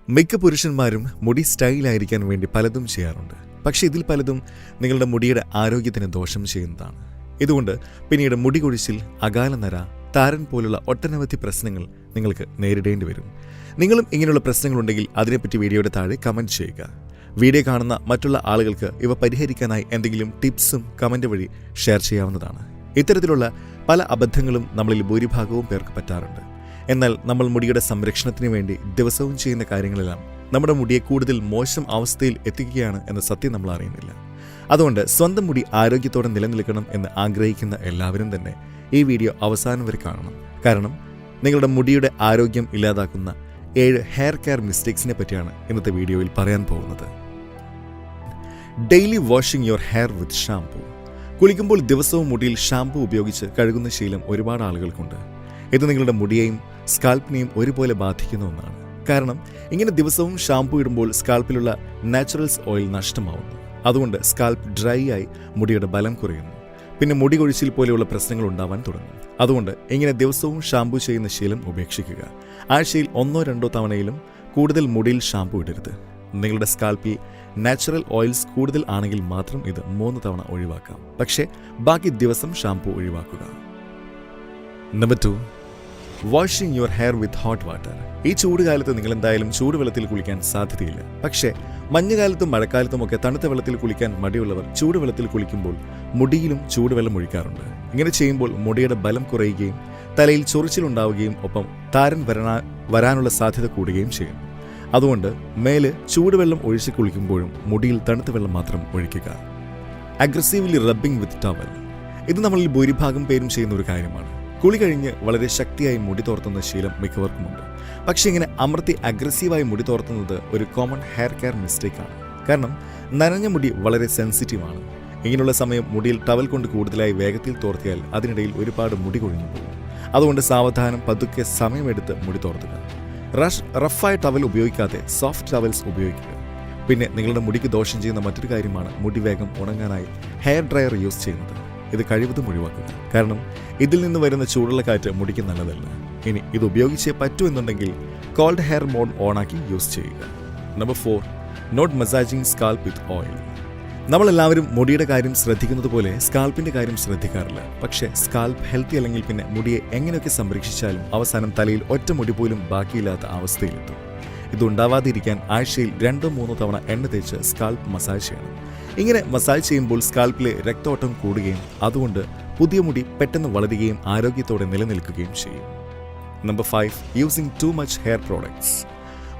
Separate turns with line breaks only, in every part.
മിക്ക പുരുഷന്മാരും മുടി സ്റ്റൈലായിരിക്കാൻ വേണ്ടി പലതും ചെയ്യാറുണ്ട്. പക്ഷേ ഇതിൽ പലതും നിങ്ങളുടെ മുടിയുടെ ആരോഗ്യത്തിന് ദോഷം ചെയ്യുന്നതാണ്. ഇതുകൊണ്ട് പിന്നീട് മുടി കൊഴിച്ചിൽ, അകാല നര, താരൻ പോലുള്ള ഒട്ടനവധി പ്രശ്നങ്ങൾ നിങ്ങൾക്ക് നേരിടേണ്ടി വരും. നിങ്ങളും ഇങ്ങനെയുള്ള പ്രശ്നങ്ങളുണ്ടെങ്കിൽ അതിനെപ്പറ്റി വീഡിയോയുടെ താഴെ കമൻറ്റ് ചെയ്യുക. വീഡിയോ കാണുന്ന മറ്റുള്ള ആളുകൾക്ക് ഇവ പരിഹരിക്കാനായി എന്തെങ്കിലും ടിപ്സും കമൻറ്റ് വഴി ഷെയർ ചെയ്യാവുന്നതാണ്. ഇത്തരത്തിലുള്ള പല അബദ്ധങ്ങളും നമ്മളിൽ ഭൂരിഭാഗവും പേർക്ക് പറ്റാറുണ്ട്. എന്നാൽ നമ്മൾ മുടിയുടെ സംരക്ഷണത്തിന് വേണ്ടി ദിവസവും ചെയ്യുന്ന കാര്യങ്ങളെല്ലാം നമ്മുടെ മുടിയെ കൂടുതൽ മോശം അവസ്ഥയിൽ എത്തിക്കുകയാണ് എന്ന സത്യം നമ്മൾ അറിയുന്നില്ല. അതുകൊണ്ട് സ്വന്തം മുടി ആരോഗ്യത്തോടെ നിലനിൽക്കണം എന്ന് ആഗ്രഹിക്കുന്ന എല്ലാവരും തന്നെ ഈ വീഡിയോ അവസാനം വരെ കാണണം. കാരണം നിങ്ങളുടെ മുടിയുടെ ആരോഗ്യം ഇല്ലാതാക്കുന്ന 7 ഹെയർ കെയർ മിസ്റ്റേക്സിനെ പറ്റിയാണ് ഇന്നത്തെ വീഡിയോയിൽ പറയാൻ പോകുന്നത്. Daily washing your hair with shampoo. കുളിക്കുമ്പോൾ ദിവസവും മുടിയിൽ ഷാംപൂ ഉപയോഗിച്ച് കഴുകുന്ന ശീലം ഒരുപാട് ആളുകൾക്കുണ്ട്. ഇത് നിങ്ങളുടെ മുടിയെയും സ്കാൽപ്പിനെയും ഒരുപോലെ ബാധിക്കുന്ന ഒന്നാണ്. കാരണം ഇങ്ങനെ ദിവസവും ഷാംപൂ ഇടുമ്പോൾ സ്കാൽപ്പിലുള്ള നാച്ചുറൽസ് ഓയിൽ നഷ്ടമാവുന്നു. അതുകൊണ്ട് സ്കാൽപ്പ് ഡ്രൈ ആയി മുടിയുടെ ബലം കുറയുന്നു. പിന്നെ മുടി കൊഴിച്ചിൽ പോലെയുള്ള പ്രശ്നങ്ങൾ ഉണ്ടാവാൻ തുടങ്ങും. അതുകൊണ്ട് ഇങ്ങനെ ദിവസവും ഷാംപൂ ചെയ്യുന്ന ശീലം ഉപേക്ഷിക്കുക. ആഴ്ചയിൽ 1-2 തവണയിലും കൂടുതൽ മുടിയിൽ ഷാംപൂ ഇടരുത്. നിങ്ങളുടെ സ്കാൽപ്പിൽ നാച്ചുറൽ ഓയിൽസ് കൂടുതൽ ആണെങ്കിൽ മാത്രം ഇത് 3 തവണ ഒഴിവാക്കാം. പക്ഷേ ബാക്കി ദിവസം ഷാംപൂ ഒഴിവാക്കുക. Number 2, washing your hair with hot water. ഈ ചൂടുകാലത്ത് നിങ്ങൾ എന്തായാലും ചൂടുവെള്ളത്തിൽ കുളിക്കാൻ സാധ്യതയില്ല. പക്ഷേ മഞ്ഞുകാലത്തും മഴക്കാലത്തുമൊക്കെ തണുത്ത വെള്ളത്തിൽ കുളിക്കാൻ മടിയുള്ളവർ ചൂടുവെള്ളത്തിൽ കുളിക്കുമ്പോൾ മുടിയിലും ചൂടുവെള്ളം ഒഴിക്കാറുണ്ട്. ഇങ്ങനെ ചെയ്യുമ്പോൾ മുടിയുടെ ബലം കുറയുകയും തലയിൽ ചൊറിച്ചിലുണ്ടാവുകയും ഒപ്പം താരൻ വരാനുള്ള സാധ്യത കൂടുകയും ചെയ്യും. അതുകൊണ്ട് മേല് ചൂടുവെള്ളം ഒഴിച്ച് കുളിക്കുമ്പോഴും മുടിയിൽ തണുത്ത വെള്ളം മാത്രം ഒഴിക്കുക. അഗ്രസീവ്ലി റബ്ബിംഗ് വിത്ത് ടവൽ. ഇത് നമ്മളിൽ ഭൂരിഭാഗം പേരും ചെയ്യുന്ന ഒരു കാര്യമാണ്. കുളി കഴിഞ്ഞ് വളരെ ശക്തിയായി മുടി തോർത്തുന്ന ശീലം മിക്കവർക്കുമുണ്ട്. പക്ഷേ ഇങ്ങനെ അമർത്തി അഗ്രസീവായി മുടി തോർത്തുന്നത് ഒരു കോമൺ ഹെയർ കെയർ മിസ്റ്റേക്കാണ്. കാരണം നനഞ്ഞ മുടി വളരെ സെൻസിറ്റീവാണ്. ഇങ്ങനെയുള്ള സമയം മുടിയിൽ ടവൽ കൊണ്ട് കൂടുതലായി വേഗത്തിൽ തോർത്തിയാൽ അതിനിടയിൽ ഒരുപാട് മുടി കൊഴിഞ്ഞു പോകും. അതുകൊണ്ട് സാവധാനം പതുക്കെ സമയമെടുത്ത് മുടി തോർത്തുക. റഫായ ടവൽ ഉപയോഗിക്കാതെ സോഫ്റ്റ് ടവൽസ് ഉപയോഗിക്കുക. പിന്നെ നിങ്ങളുടെ മുടിക്ക് ദോഷം ചെയ്യുന്ന മറ്റൊരു കാര്യമാണ് മുടി വേഗം ഉണങ്ങാനായി ഹെയർ ഡ്രയർ യൂസ് ചെയ്യുന്നത്. ഇത് കഴിവതും ഒഴിവാക്കുക. കാരണം ഇതിൽ നിന്ന് വരുന്ന ചൂടുള്ള കാറ്റ് മുടിക്ക് നല്ലതല്ല. ഇനി ഇത് ഉപയോഗിച്ചേ പറ്റൂ എന്നുണ്ടെങ്കിൽ കോൾഡ് ഹെയർ മോഡ് ഓണാക്കി യൂസ് ചെയ്യുക. Number 4, not massaging scalp with oil. നമ്മളെല്ലാവരും മുടിയുടെ കാര്യം ശ്രദ്ധിക്കുന്നത് പോലെ സ്കാൽപ്പിന്റെ കാര്യം ശ്രദ്ധിക്കാറില്ല. പക്ഷേ സ്കാൽപ്പ് ഹെൽത്തി അല്ലെങ്കിൽ പിന്നെ മുടിയെ എങ്ങനെയൊക്കെ സംരക്ഷിച്ചാലും അവസാനം തലയിൽ ഒറ്റ മുടി പോലും ബാക്കിയില്ലാത്ത അവസ്ഥയിലെത്തും. ഇതുണ്ടാവാതിരിക്കാൻ ആഴ്ചയിൽ 2-3 തവണ എണ്ണ തേച്ച് സ്കാൽപ്പ് മസാജ് ചെയ്യണം. ഇങ്ങനെ മസാജ് ചെയ്യുമ്പോൾ സ്കാൽപ്പിലെ രക്തോട്ടം കൂടുകയും അതുകൊണ്ട് പുതിയ മുടി പെട്ടെന്ന് വളരുകയും ആരോഗ്യത്തോടെ നിലനിൽക്കുകയും ചെയ്യും. Number 5, using too much hair products.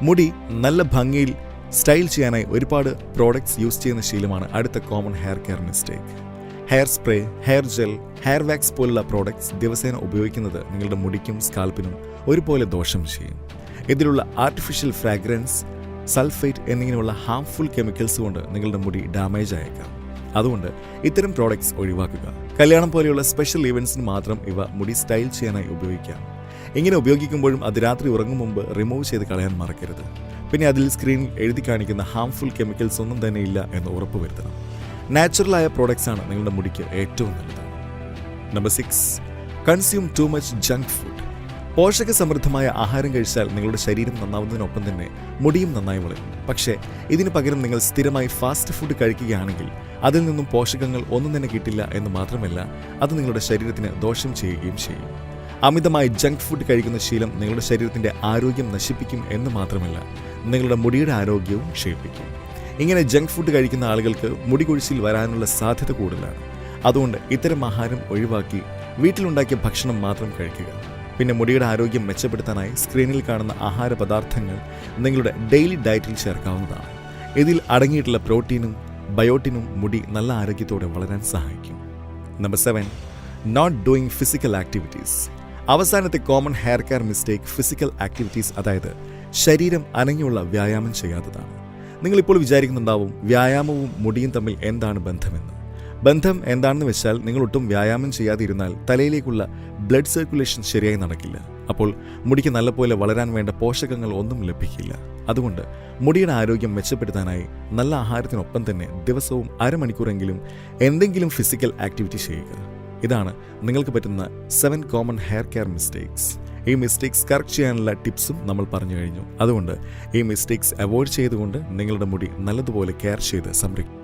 മുടി നല്ല ഭംഗിയിൽ സ്റ്റൈൽ ചെയ്യാനായി ഒരുപാട് പ്രോഡക്ട്സ് യൂസ് ചെയ്യുന്ന ശീലമാണ് അടുത്ത common hair care mistake. Hair spray, hair gel, hair wax പോലുള്ള പ്രോഡക്ട്സ് ദിവസേന ഉപയോഗിക്കുന്നത് നിങ്ങളുടെ മുടിക്കും സ്കാൽപ്പിനും ഒരുപോലെ ദോഷം ചെയ്യും. ഇതിലുള്ള ആർട്ടിഫിഷ്യൽ ഫ്രാഗ്രൻസ്, സൾഫേറ്റ് എന്നിങ്ങനെയുള്ള ഹാംഫുൾ കെമിക്കൽസ് കൊണ്ട് നിങ്ങളുടെ മുടി ഡാമേജ് ആയേക്കാം. അതുകൊണ്ട് ഇത്തരം പ്രോഡക്ട്സ് ഒഴിവാക്കുക. കല്യാണം പോലെയുള്ള സ്പെഷ്യൽ ഈവൻസിന് മാത്രം ഇവ മുടി സ്റ്റൈൽ ചെയ്യാനായി ഉപയോഗിക്കാം. ഇങ്ങനെ ഉപയോഗിക്കുമ്പോഴും അത് രാത്രി ഉറങ്ങും മുമ്പ് റിമൂവ് ചെയ്ത് കളയാൻ മറക്കരുത്. പിന്നെ അതിൽ സ്ക്രീനിൽ എഴുതി കാണിക്കുന്ന ഹാംഫുൾ കെമിക്കൽസ് ഒന്നും തന്നെ ഇല്ല എന്ന് ഉറപ്പുവരുത്തണം. നാച്ചുറലായ പ്രോഡക്ട്സ് ആണ് നിങ്ങളുടെ മുടിക്ക് ഏറ്റവും നല്ലത്. Number 6, consume too much junk food. പോഷക സമൃദ്ധമായ ആഹാരം കഴിച്ചാൽ നിങ്ങളുടെ ശരീരം നന്നാവുന്നതിനൊപ്പം തന്നെ മുടിയും നന്നായി വളരും. പക്ഷേ ഇതിനു പകരം നിങ്ങൾ സ്ഥിരമായി ഫാസ്റ്റ് ഫുഡ് കഴിക്കുകയാണെങ്കിൽ അതിൽ നിന്നും പോഷകങ്ങൾ ഒന്നും തന്നെ കിട്ടില്ല എന്ന് മാത്രമല്ല അത് നിങ്ങളുടെ ശരീരത്തിന് ദോഷം ചെയ്യുകയും ചെയ്യും. അമിതമായി ജങ്ക് ഫുഡ് കഴിക്കുന്ന ശീലം നിങ്ങളുടെ ശരീരത്തിന്റെ ആരോഗ്യം നശിപ്പിക്കും എന്ന് മാത്രമല്ല നിങ്ങളുടെ മുടിയുടെ ആരോഗ്യവും ക്ഷയിപ്പിക്കും. ഇങ്ങനെ ജങ്ക് ഫുഡ് കഴിക്കുന്ന ആളുകൾക്ക് മുടി കൊഴിച്ചിൽ വരാനുള്ള സാധ്യത കൂടുതലാണ്. അതുകൊണ്ട് ഇത്തരം ആഹാരം ഒഴിവാക്കി വീട്ടിലുണ്ടാക്കിയ ഭക്ഷണം മാത്രം കഴിക്കുക. പിന്നെ മുടിയുടെ ആരോഗ്യം മെച്ചപ്പെടുത്താനായി സ്ക്രീനിൽ കാണുന്ന ആഹാര പദാർത്ഥങ്ങൾ നിങ്ങളുടെ ഡെയിലി ഡയറ്റിൽ ചേർക്കാവുന്നതാണ്. ഇതിൽ അടങ്ങിയിട്ടുള്ള പ്രോട്ടീനും ബയോട്ടിനും മുടി നല്ല ആരോഗ്യത്തോടെ വളരാൻ സഹായിക്കും. Number 7, not doing physical activities. അവസാനത്തെ common hair care mistake physical activities, അതായത് ശരീരം അനങ്ങിയുള്ള വ്യായാമം ചെയ്യാത്തതാണ്. നിങ്ങളിപ്പോൾ വിചാരിക്കുന്നുണ്ടാവും വ്യായാമവും മുടിയും തമ്മിൽ എന്താണ് ബന്ധമെന്ന്. ബന്ധം എന്താണെന്ന് വെച്ചാൽ നിങ്ങൾ ഒട്ടും വ്യായാമം ചെയ്യാതിരുന്നാൽ തലയിലേക്കുള്ള ബ്ലഡ് സർക്കുലേഷൻ ശരിയായി നടക്കില്ല. അപ്പോൾ മുടിക്ക് നല്ലപോലെ വളരാൻ വേണ്ട പോഷകങ്ങൾ ഒന്നും ലഭിക്കില്ല. അതുകൊണ്ട് മുടിയുടെ ആരോഗ്യം മെച്ചപ്പെടുത്താനായി നല്ല ആഹാരത്തിനൊപ്പം തന്നെ ദിവസവും 1/2 മണിക്കൂറെങ്കിലും എന്തെങ്കിലും ഫിസിക്കൽ ആക്ടിവിറ്റി ചെയ്യുക. ഇതാണ് നിങ്ങൾക്ക് പറ്റുന്ന 7 കോമൺ ഹെയർ കെയർ മിസ്റ്റേക്സ്. ഈ മിസ്റ്റേക്സ് കറക്റ്റ് ചെയ്യാനുള്ള ടിപ്സും നമ്മൾ പറഞ്ഞു കഴിഞ്ഞു. അതുകൊണ്ട് ഈ മിസ്റ്റേക്സ് അവോയ്ഡ് ചെയ്തുകൊണ്ട് നിങ്ങളുടെ മുടി നല്ലതുപോലെ കെയർ ചെയ്ത് സംരക്ഷിക്കും.